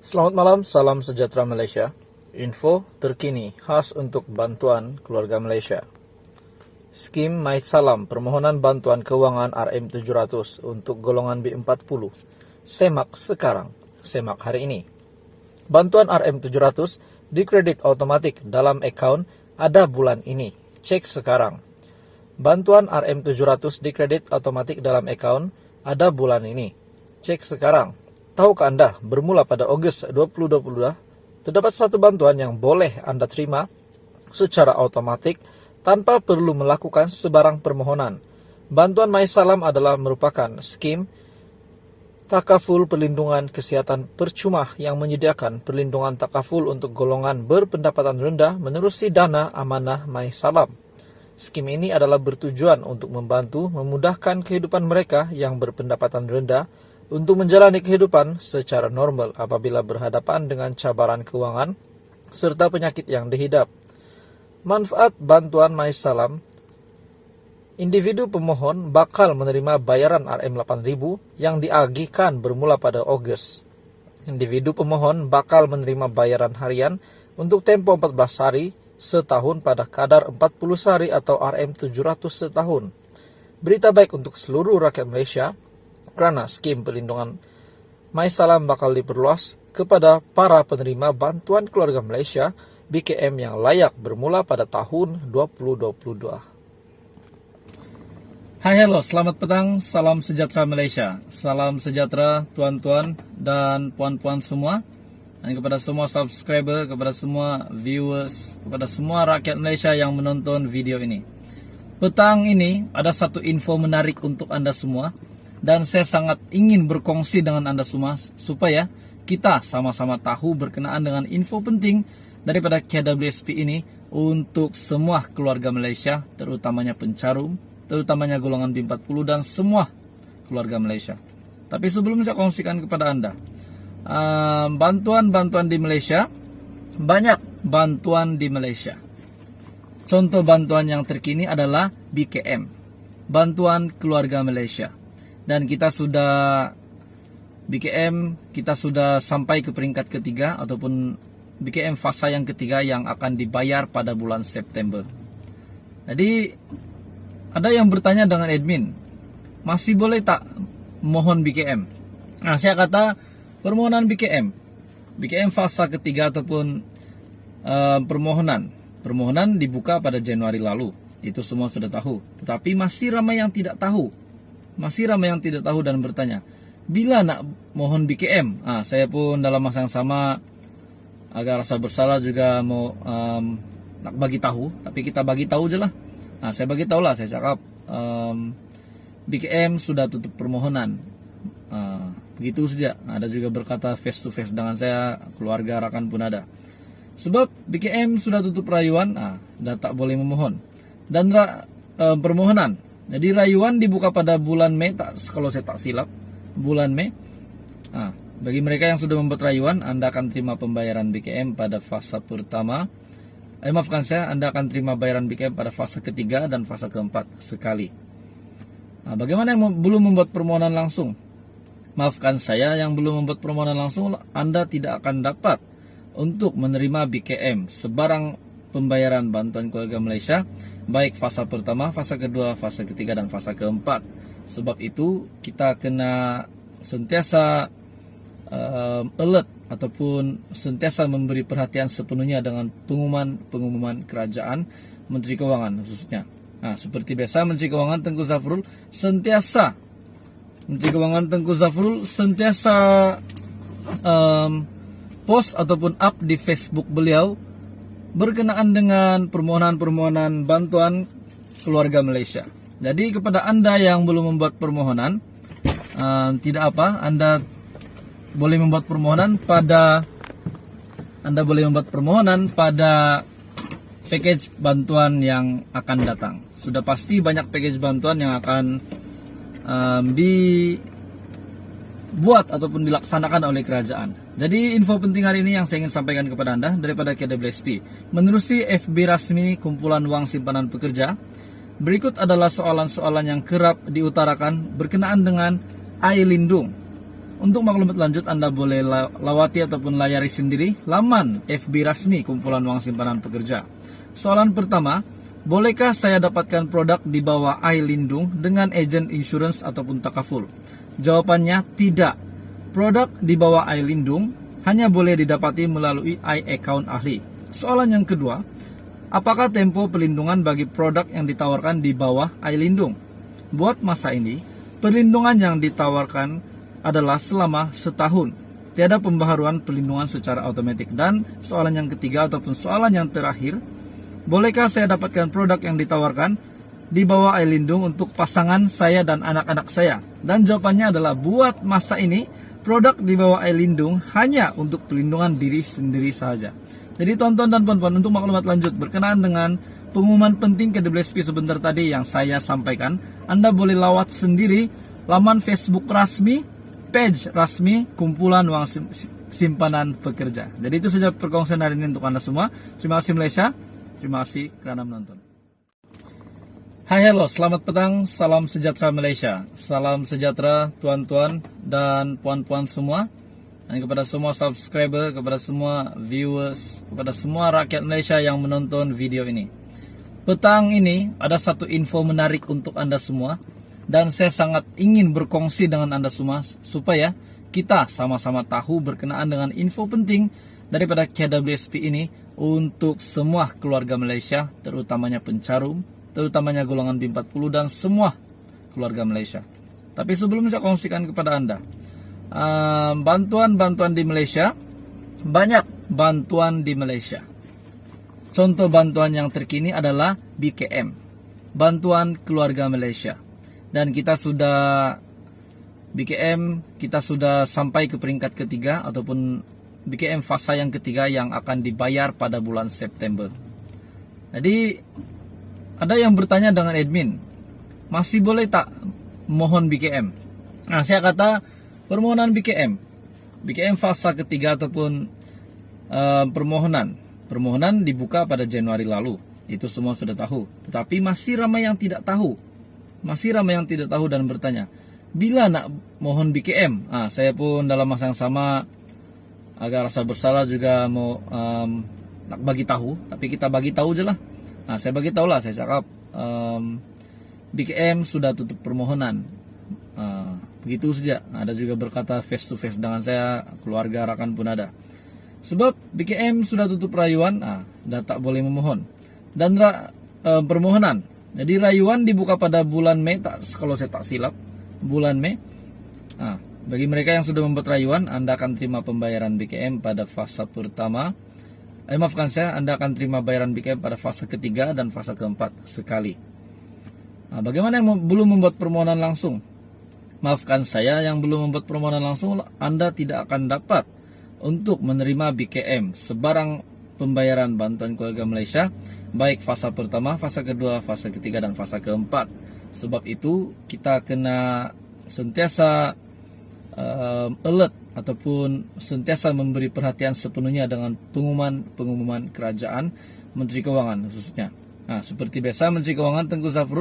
Selamat malam, salam sejahtera Malaysia. Info terkini khas untuk bantuan keluarga Malaysia. Skim MySalam permohonan bantuan keuangan RM700 untuk golongan B40. Semak sekarang, semak hari ini. Bantuan RM700 dikredit otomatis dalam akaun ada bulan ini. Cek sekarang. Bantuan RM700 dikredit otomatis dalam akaun ada bulan ini. Cek sekarang. Tahukah Anda, bermula pada Ogos 2022, terdapat satu bantuan yang boleh Anda terima secara otomatis tanpa perlu melakukan sebarang permohonan. Bantuan MySalam adalah merupakan skim takaful perlindungan kesihatan percuma yang menyediakan perlindungan takaful untuk golongan berpendapatan rendah menerusi dana amanah MySalam. Skim ini adalah bertujuan untuk membantu memudahkan kehidupan mereka yang berpendapatan rendah untuk menjalani kehidupan secara normal apabila berhadapan dengan cabaran keuangan serta penyakit yang dihidap. Manfaat bantuan MySalam: individu pemohon bakal menerima bayaran RM8.000 yang diagihkan bermula pada Ogos. Individu pemohon bakal menerima bayaran harian untuk tempo 14 hari setahun pada kadar 40 hari atau RM700 setahun. Berita baik untuk seluruh rakyat Malaysia, kerana skim perlindungan MySalam bakal diperluas kepada para penerima bantuan keluarga Malaysia BKM yang layak bermula pada tahun 2022. Hai, hello, selamat petang, salam sejahtera Malaysia. Salam sejahtera tuan-tuan dan puan-puan semua. Dan kepada semua subscriber, kepada semua viewers, kepada semua rakyat Malaysia yang menonton video ini. Petang ini ada satu info menarik untuk Anda semua. Dan saya sangat ingin berkongsi dengan Anda semua supaya kita sama-sama tahu berkenaan dengan info penting daripada KWSP ini untuk semua keluarga Malaysia, terutamanya pencarum, terutamanya golongan B40 dan semua keluarga Malaysia. Tapi sebelum saya kongsikan kepada Anda, bantuan-bantuan di Malaysia, banyak bantuan di Malaysia. Contoh bantuan yang terkini adalah BKM, Bantuan Keluarga Malaysia. Dan kita sudah BKM, kita sudah sampai ke peringkat ketiga ataupun BKM fasa yang ketiga yang akan dibayar pada bulan September. Jadi ada yang bertanya dengan admin, masih boleh tak mohon BKM? Nah, saya kata permohonan BKM fasa ketiga ataupun permohonan dibuka pada Januari lalu. Itu semua sudah tahu. Tetapi masih ramai yang tidak tahu. Dan bertanya, bila nak mohon BKM? Saya pun dalam masa yang sama agak rasa bersalah juga mau nak bagi tahu, tapi kita bagi tahu je lah. Saya bagi tahu lah, saya cakap BKM sudah tutup permohonan. Begitu saja. Ada juga berkata face to face dengan saya, keluarga rakan pun ada. Sebab BKM sudah tutup rayuan, dah tak boleh memohon. Dan permohonan. Jadi rayuan dibuka pada bulan Mei, kalau saya tak silap, bulan Mei. Bagi mereka yang sudah membuat rayuan, Anda akan terima pembayaran BKM pada fasa pertama. Anda akan terima bayaran BKM pada fasa ketiga dan fasa keempat sekali. Bagaimana yang belum membuat permohonan langsung? Maafkan saya, yang belum membuat permohonan langsung, Anda tidak akan dapat untuk menerima BKM sebarang pembayaran bantuan keluarga Malaysia, baik fasa pertama, fasa kedua, fasa ketiga, dan fasa keempat. Sebab itu kita kena sentiasa alert ataupun sentiasa memberi perhatian sepenuhnya dengan pengumuman kerajaan, Menteri Kewangan khususnya. Seperti biasa, Menteri Kewangan Tengku Zafrul sentiasa post ataupun up di Facebook beliau berkenaan dengan permohonan-permohonan bantuan keluarga Malaysia. Jadi kepada Anda yang belum membuat permohonan, tidak apa, Anda boleh membuat permohonan pada package bantuan yang akan datang. Sudah pasti banyak package bantuan yang akan dibuat ataupun dilaksanakan oleh kerajaan. Jadi info penting hari ini yang saya ingin sampaikan kepada Anda daripada KWSP. Menerusi FB rasmi Kumpulan Wang Simpanan Pekerja, berikut adalah soalan-soalan yang kerap diutarakan berkenaan dengan air lindung. Untuk maklumat lanjut, Anda boleh lawati ataupun layari sendiri laman FB resmi Kumpulan Uang Simpanan Pekerja. Soalan pertama, bolehkah saya dapatkan produk di bawah iLindung dengan agen insurance ataupun takaful? Jawabannya tidak. Produk di bawah iLindung hanya boleh didapati melalui iAccount ahli. Soalan yang kedua, apakah tempo pelindungan bagi produk yang ditawarkan di bawah iLindung? Buat masa ini, perlindungan yang ditawarkan adalah selama setahun. Tiada pembaharuan perlindungan secara otomatis. Dan soalan yang ketiga ataupun soalan yang terakhir, bolehkah saya dapatkan produk yang ditawarkan di bawah iLindung untuk pasangan saya dan anak-anak saya? Dan jawabannya adalah buat masa ini, produk di bawah iLindung hanya untuk pelindungan diri sendiri saja. Jadi tonton dan puan-puan, untuk maklumat lanjut berkenaan dengan pengumuman penting KWSP sebentar tadi yang saya sampaikan, Anda boleh lawat sendiri laman Facebook resmi, page resmi Kumpulan Uang Simpanan Pekerja. Jadi itu saja perkongsian hari ini untuk Anda semua. Terima kasih Malaysia. Terima kasih kerana menonton. Hai, hello, selamat petang, salam sejahtera Malaysia. Salam sejahtera tuan-tuan dan puan-puan semua. Dan kepada semua subscriber, kepada semua viewers, kepada semua rakyat Malaysia yang menonton video ini. Petang ini ada satu info menarik untuk Anda semua. Dan saya sangat ingin berkongsi dengan Anda semua supaya kita sama-sama tahu berkenaan dengan info penting daripada KWSP ini untuk semua keluarga Malaysia, terutamanya pencarum, terutamanya golongan B40 dan semua keluarga Malaysia. Tapi sebelum saya kongsikan kepada Anda, bantuan-bantuan di Malaysia, banyak bantuan di Malaysia. Contoh bantuan yang terkini adalah BKM, Bantuan Keluarga Malaysia. Dan kita sudah BKM, kita sudah sampai ke peringkat ketiga ataupun BKM fasa yang ketiga yang akan dibayar pada bulan September. Jadi ada yang bertanya dengan admin, masih boleh tak mohon BKM? Nah, saya kata permohonan BKM fasa ketiga ataupun permohonan dibuka pada Januari lalu. Itu semua sudah tahu. Tetapi masih ramai yang tidak tahu. Dan bertanya, bila nak mohon BKM? Saya pun dalam masa yang sama agak rasa bersalah juga mau nak bagi tahu, tapi kita bagi tahu je lah. Saya bagi tahu lah, saya cakap BKM sudah tutup permohonan. Begitu saja. Ada juga berkata face to face dengan saya, keluarga rakan pun ada. Sebab BKM sudah tutup rayuan, dah tak boleh memohon. Dan permohonan. Jadi rayuan dibuka pada bulan Mei, kalau saya tak silap, bulan Mei. Bagi mereka yang sudah membuat rayuan, Anda akan terima pembayaran BKM pada fasa pertama. Anda akan terima bayaran BKM pada fase ketiga dan fase keempat sekali. Bagaimana yang belum membuat permohonan langsung? Maafkan saya, yang belum membuat permohonan langsung, Anda tidak akan dapat untuk menerima BKM sebarang pembayaran bantuan keluarga Malaysia, baik fasa pertama, fasa kedua, fasa ketiga, dan fasa keempat. Sebab itu kita kena sentiasa alert ataupun sentiasa memberi perhatian sepenuhnya dengan pengumuman kerajaan, Menteri Kewangan khususnya. Seperti biasa, Menteri Kewangan Tengku Zafrul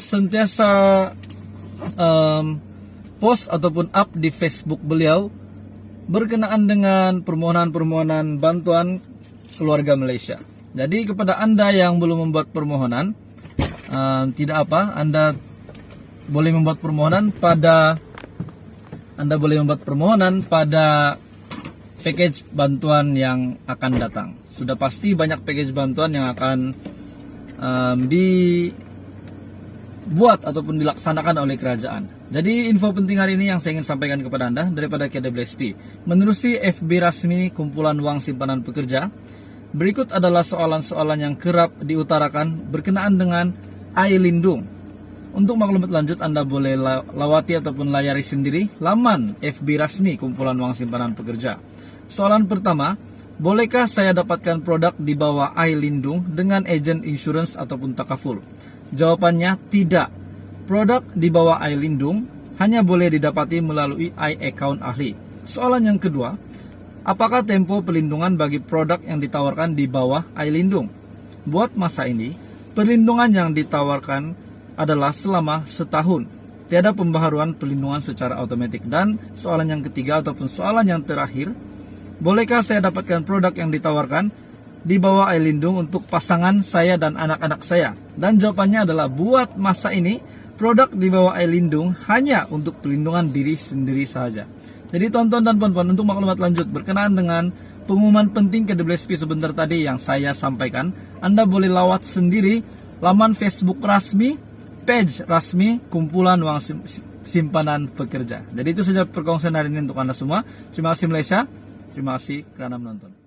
sentiasa post ataupun up di Facebook beliau berkenaan dengan permohonan-permohonan bantuan keluarga Malaysia. Jadi kepada Anda yang belum membuat permohonan, tidak apa, Anda boleh membuat permohonan pada package bantuan yang akan datang. Sudah pasti banyak package bantuan yang akan dibuat ataupun dilaksanakan oleh kerajaan. Jadi info penting hari ini yang saya ingin sampaikan kepada Anda daripada KWSP. Menerusi FB resmi Kumpulan Uang Simpanan Pekerja, berikut adalah soalan-soalan yang kerap diutarakan berkenaan dengan iLindung. Untuk maklumat lanjut, Anda boleh lawati ataupun layari sendiri laman FB resmi Kumpulan Uang Simpanan Pekerja. Soalan pertama, bolehkah saya dapatkan produk di bawah iLindung dengan agen insurance ataupun takaful? Jawabannya tidak. Produk di bawah iLindung hanya boleh didapati melalui iAccount ahli. Soalan yang kedua, apakah tempo perlindungan bagi produk yang ditawarkan di bawah iLindung? Buat masa ini, perlindungan yang ditawarkan adalah selama setahun. tiada pembaharuan perlindungan secara otomatis. Dan soalan yang ketiga ataupun soalan yang terakhir, bolehkah saya dapatkan produk yang ditawarkan di bawah air lindung untuk pasangan saya dan anak-anak saya? Dan jawabannya adalah buat masa ini produk di bawah air lindung hanya untuk perlindungan diri sendiri saja. Jadi tonton dan puan-puan, untuk maklumat lanjut berkenaan dengan pengumuman penting KWSP sebentar tadi yang saya sampaikan, Anda boleh lawat sendiri laman Facebook resmi, page resmi Kumpulan Uang Simpanan Pekerja. Jadi itu saja perkongsian hari ini untuk Anda semua. Terima kasih Malaysia, terima kasih kerana menonton.